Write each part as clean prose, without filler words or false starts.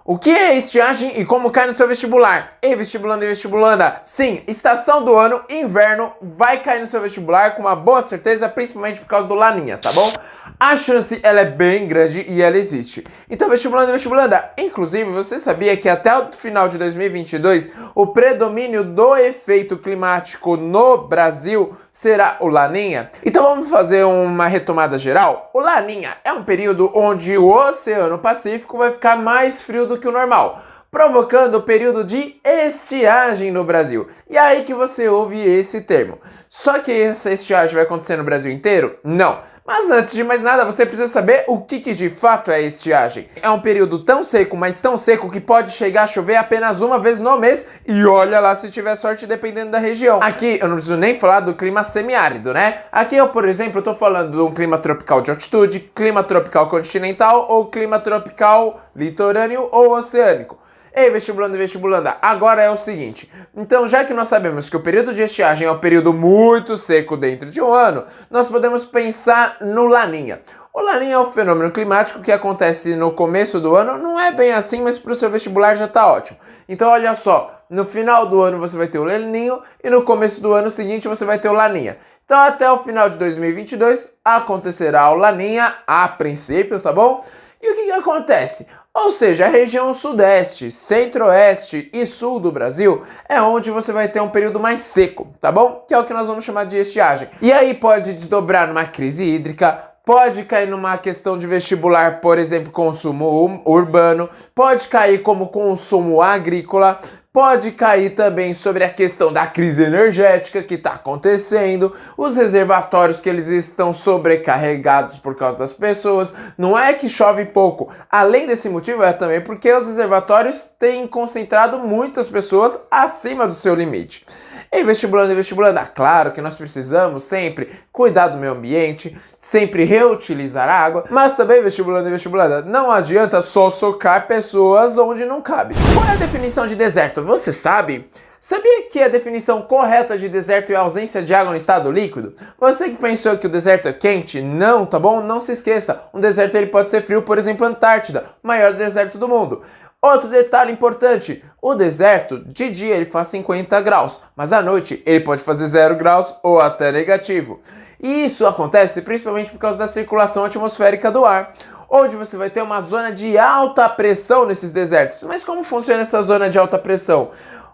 O que é estiagem e como cai no seu vestibular? Ei, vestibulando e vestibulanda, sim, estação do ano, inverno, vai cair no seu vestibular com uma boa certeza, principalmente por causa do Laninha, tá bom? A chance, ela é bem grande e ela existe. Então, vestibulando e vestibulanda, inclusive, você sabia que até o final de 2022, o predomínio do efeito climático no Brasil será o Laninha? Então, vamos fazer uma retomada geral? O Laninha é um período onde o Oceano Pacífico vai ficar mais frio do que o normal, provocando o período de estiagem no Brasil. E é aí que você ouve esse termo. Só que essa estiagem vai acontecer no Brasil inteiro? Não. Mas antes de mais nada, você precisa saber o que de fato é estiagem. É um período tão seco, mas tão seco que pode chegar a chover apenas uma vez no mês e olha lá se tiver sorte dependendo da região. Aqui eu não preciso nem falar do clima semiárido, né? Aqui eu, por exemplo, estou falando de um clima tropical de altitude, clima tropical continental ou clima tropical litorâneo ou oceânico. Ei, vestibulando e vestibulanda, agora é o seguinte, então já que nós sabemos que o período de estiagem é um período muito seco dentro de um ano, nós podemos pensar no Laninha. O Laninha é um fenômeno climático que acontece no começo do ano, não é bem assim, mas para o seu vestibular já está ótimo. Então olha só, no final do ano você vai ter o Laninho e no começo do ano seguinte você vai ter o Laninha. Então até o final de 2022 acontecerá o Laninha a princípio, tá bom? E o que acontece? Ou seja, a região sudeste, centro-oeste e sul do Brasil é onde você vai ter um período mais seco, tá bom? Que é o que nós vamos chamar de estiagem. E aí pode desdobrar numa crise hídrica, pode cair numa questão de vestibular, por exemplo, consumo urbano, pode cair como consumo agrícola, pode cair também sobre a questão da crise energética que está acontecendo, os reservatórios que eles estão sobrecarregados por causa das pessoas. Não é que chove pouco, além desse motivo é também porque os reservatórios têm concentrado muitas pessoas acima do seu limite. Ei, vestibulando e vestibulanda, claro que nós precisamos sempre cuidar do meio ambiente, sempre reutilizar água, mas também, vestibulando e vestibulanda, não adianta só socar pessoas onde não cabe. Qual é a definição de deserto? Você sabe? Sabia que a definição correta de deserto é a ausência de água no estado líquido? Você que pensou que o deserto é quente? Não, tá bom? Não se esqueça, um deserto ele pode ser frio, por exemplo, Antártida, maior deserto do mundo. Outro detalhe importante, o deserto, de dia ele faz 50 graus, mas à noite ele pode fazer 0 graus ou até negativo. E isso acontece principalmente por causa da circulação atmosférica do ar, onde você vai ter uma zona de alta pressão nesses desertos. Mas como funciona essa zona de alta pressão?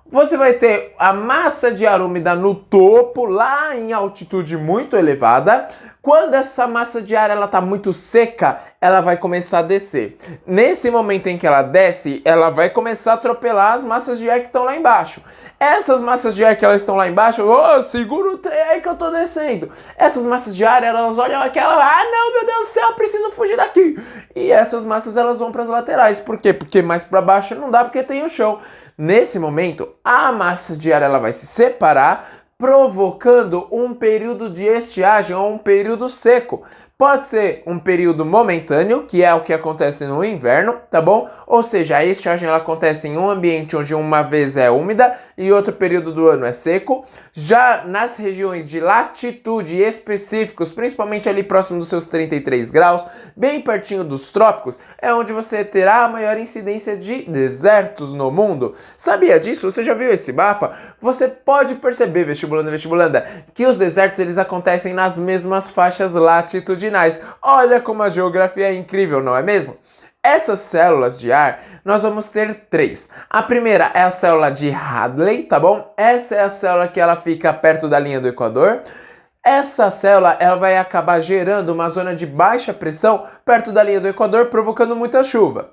Você vai ter a massa de ar úmida no topo, lá em altitude muito elevada. Quando essa massa de ar está muito seca, ela vai começar a descer. Nesse momento em que ela desce, ela vai começar a atropelar as massas de ar que estão lá embaixo. Essas massas de ar que elas estão lá embaixo, segura o trem aí que eu tô descendo. Essas massas de ar, elas olham aquela, não, meu Deus do céu, eu preciso fugir daqui. E essas massas, elas vão para as laterais. Por quê? Porque mais para baixo não dá, porque tem o chão. Nesse momento, a massa de ar, ela vai se separar, provocando um período de estiagem ou um período seco. Pode ser um período momentâneo, que é o que acontece no inverno, tá bom? Ou seja, a estiagem ela acontece em um ambiente onde uma vez é úmida e outro período do ano é seco. Já nas regiões de latitude específicos, principalmente ali próximo dos seus 33 graus, bem pertinho dos trópicos, é onde você terá a maior incidência de desertos no mundo. Sabia disso? Você já viu esse mapa? Você pode perceber, vestibulando e vestibulanda, que os desertos eles acontecem nas mesmas faixas latitudinais. Olha como a geografia é incrível, não é mesmo? Essas células de ar, nós vamos ter 3. A primeira é a célula de Hadley, tá bom? Essa é a célula que ela fica perto da linha do Equador. Essa célula ela vai acabar gerando uma zona de baixa pressão perto da linha do Equador, provocando muita chuva.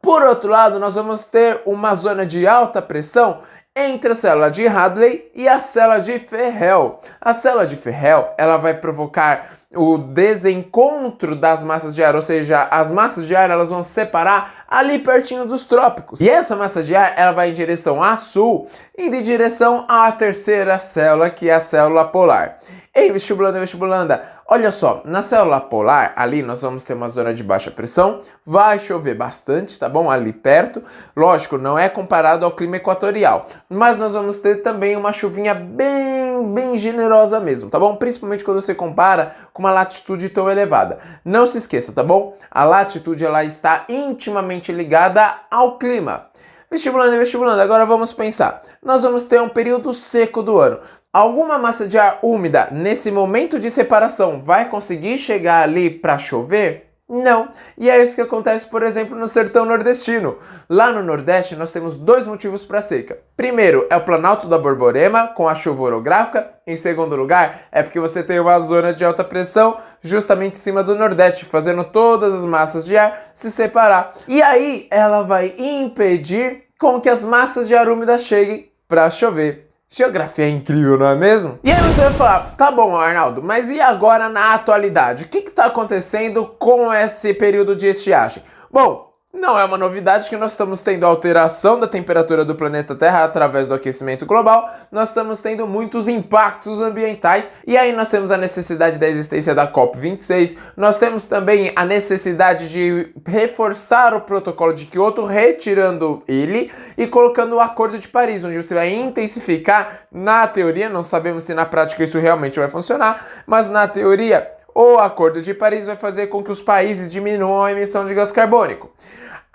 Por outro lado, nós vamos ter uma zona de alta pressão entre a célula de Hadley e a célula de Ferrel. A célula de Ferrel ela vai provocar o desencontro das massas de ar, ou seja, as massas de ar elas vão se separar ali pertinho dos trópicos. E essa massa de ar ela vai em direção a sul, indo em direção à terceira célula, que é a célula polar. Ei, vestibulando e vestibulanda, olha só, na célula polar, ali nós vamos ter uma zona de baixa pressão, vai chover bastante, tá bom? Ali perto, lógico, não é comparado ao clima equatorial, mas nós vamos ter também uma chuvinha bem bem generosa mesmo, tá bom? Principalmente quando você compara com uma latitude tão elevada. Não se esqueça, tá bom? A latitude ela está intimamente ligada ao clima. Vestibulando e vestibulando, agora vamos pensar. Nós vamos ter um período seco do ano. Alguma massa de ar úmida nesse momento de separação vai conseguir chegar ali para chover? Não. E é isso que acontece, por exemplo, no sertão nordestino. Lá no Nordeste nós temos dois motivos para a seca. Primeiro é o Planalto da Borborema, com a chuva orográfica. Em segundo lugar, é porque você tem uma zona de alta pressão justamente em cima do Nordeste, fazendo todas as massas de ar se separar. E aí ela vai impedir com que as massas de ar úmida cheguem para chover. Geografia é incrível, não é mesmo? E aí você vai falar, tá bom, Arnaldo, mas e agora na atualidade? O que está acontecendo com esse período de estiagem? Bom, não é uma novidade que nós estamos tendo alteração da temperatura do planeta Terra através do aquecimento global, nós estamos tendo muitos impactos ambientais e aí nós temos a necessidade da existência da COP26, nós temos também a necessidade de reforçar o protocolo de Kyoto, retirando ele e colocando o Acordo de Paris, onde você vai intensificar, na teoria, não sabemos se na prática isso realmente vai funcionar, mas na teoria o Acordo de Paris vai fazer com que os países diminuam a emissão de gás carbônico.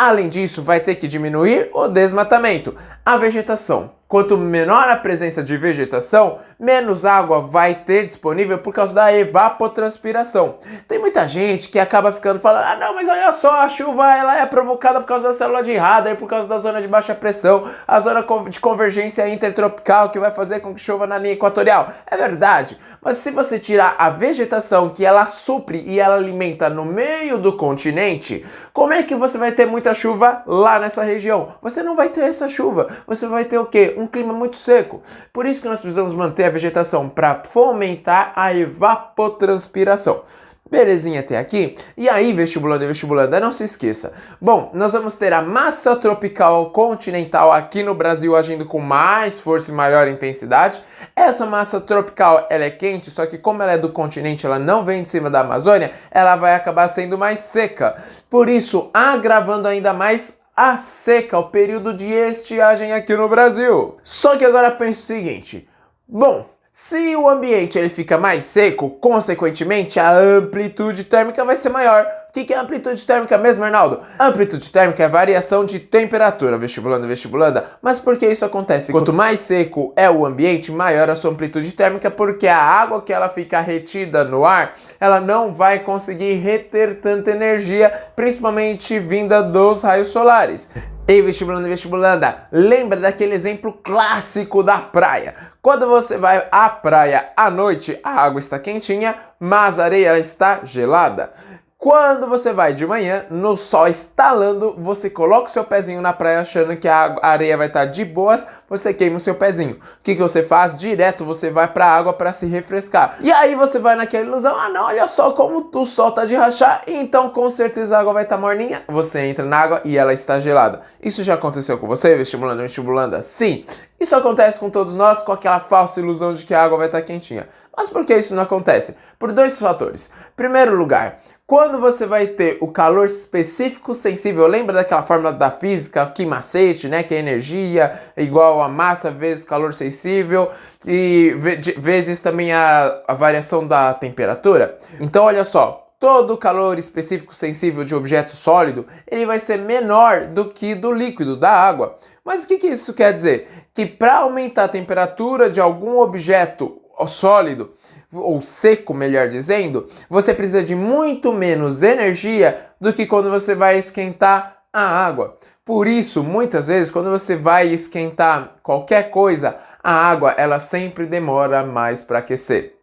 Além disso, vai ter que diminuir o desmatamento, a vegetação. Quanto menor a presença de vegetação, menos água vai ter disponível por causa da evapotranspiração. Tem muita gente que acaba ficando falando, ah não, mas olha só, a chuva ela é provocada por causa da célula de Hadar, por causa da zona de baixa pressão, a zona de convergência intertropical que vai fazer com que chova na linha equatorial. É verdade, mas se você tirar a vegetação que ela supre e ela alimenta no meio do continente, como é que você vai ter muita chuva lá nessa região? Você não vai ter essa chuva, você vai ter o quê? Um clima muito seco. Por isso que nós precisamos manter a vegetação para fomentar a evapotranspiração. Belezinha até aqui? E aí, vestibulando e vestibulanda, não se esqueça. Bom, nós vamos ter a massa tropical continental aqui no Brasil agindo com mais força e maior intensidade. Essa massa tropical, ela é quente, só que como ela é do continente, ela não vem de cima da Amazônia, ela vai acabar sendo mais seca. Por isso, agravando ainda mais a seca, o período de estiagem aqui no Brasil. Só que agora pense o seguinte, bom, se o ambiente ele fica mais seco, consequentemente a amplitude térmica vai ser maior. O que é amplitude térmica mesmo, Arnaldo? Amplitude térmica é variação de temperatura, vestibulando e vestibulanda. Mas por que isso acontece? Quanto mais seco é o ambiente, maior a sua amplitude térmica, porque a água que ela fica retida no ar, ela não vai conseguir reter tanta energia, principalmente vinda dos raios solares. Ei, vestibulando e vestibulanda, lembra daquele exemplo clássico da praia? Quando você vai à praia à noite, a água está quentinha, mas a areia ela está gelada. Quando você vai de manhã, no sol estalando, você coloca o seu pezinho na praia achando que a areia vai estar de boas, você queima o seu pezinho. O que você faz? Direto você vai para a água para se refrescar. E aí você vai naquela ilusão, ah não, olha só como o sol tá de rachar, então com certeza a água vai estar morninha. Você entra na água e ela está gelada. Isso já aconteceu com você, vestibulando, vestibulanda? Sim! Isso acontece com todos nós com aquela falsa ilusão de que a água vai estar quentinha. Mas por que isso não acontece? Por dois fatores. Primeiro lugar, quando você vai ter o calor específico sensível, lembra daquela fórmula da física, que macete, né? Que é energia igual a massa vezes calor sensível e vezes também a variação da temperatura? Então olha só, todo o calor específico sensível de objeto sólido, ele vai ser menor do que do líquido, da água. Mas o que isso quer dizer? Que para aumentar a temperatura de algum objeto sólido, ou seco, melhor dizendo, você precisa de muito menos energia do que quando você vai esquentar a água. Por isso, muitas vezes, quando você vai esquentar qualquer coisa, a água ela sempre demora mais para aquecer.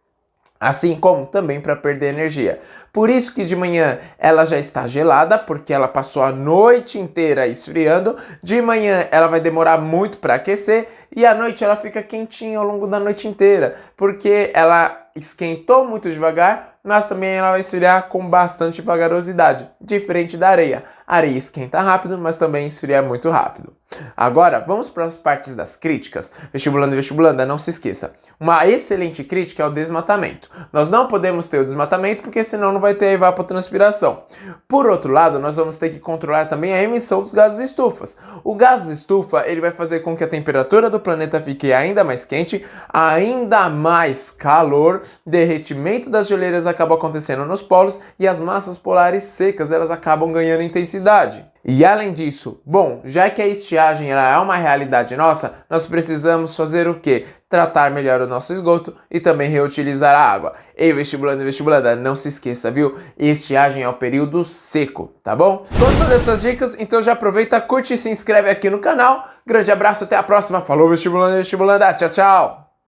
Assim como também para perder energia. Por isso que de manhã ela já está gelada, porque ela passou a noite inteira esfriando. De manhã ela vai demorar muito para aquecer e à noite ela fica quentinha ao longo da noite inteira, porque ela esquentou muito devagar, mas também ela vai esfriar com bastante vagarosidade, diferente da areia. A areia esquenta rápido, mas também esfria muito rápido. Agora, vamos para as partes das críticas. Vestibulando e vestibulanda, não se esqueça. Uma excelente crítica é o desmatamento. Nós não podemos ter o desmatamento porque senão não vai ter a evapotranspiração. Por outro lado, nós vamos ter que controlar também a emissão dos gases estufas. O gás estufa, ele vai fazer com que a temperatura do planeta fique ainda mais quente, ainda mais calor, derretimento das geleiras acaba acontecendo nos polos e as massas polares secas, elas acabam ganhando intensidade. E além disso, bom, já que a estiagem ela é uma realidade nossa, nós precisamos fazer o quê? Tratar melhor o nosso esgoto e também reutilizar a água. Ei, vestibulando e vestibulanda, não se esqueça, viu? Estiagem é o período seco, tá bom? Gostou dessas dicas? Então já aproveita, curte e se inscreve aqui no canal. Grande abraço, até a próxima. Falou, vestibulando e vestibulanda. Tchau, tchau!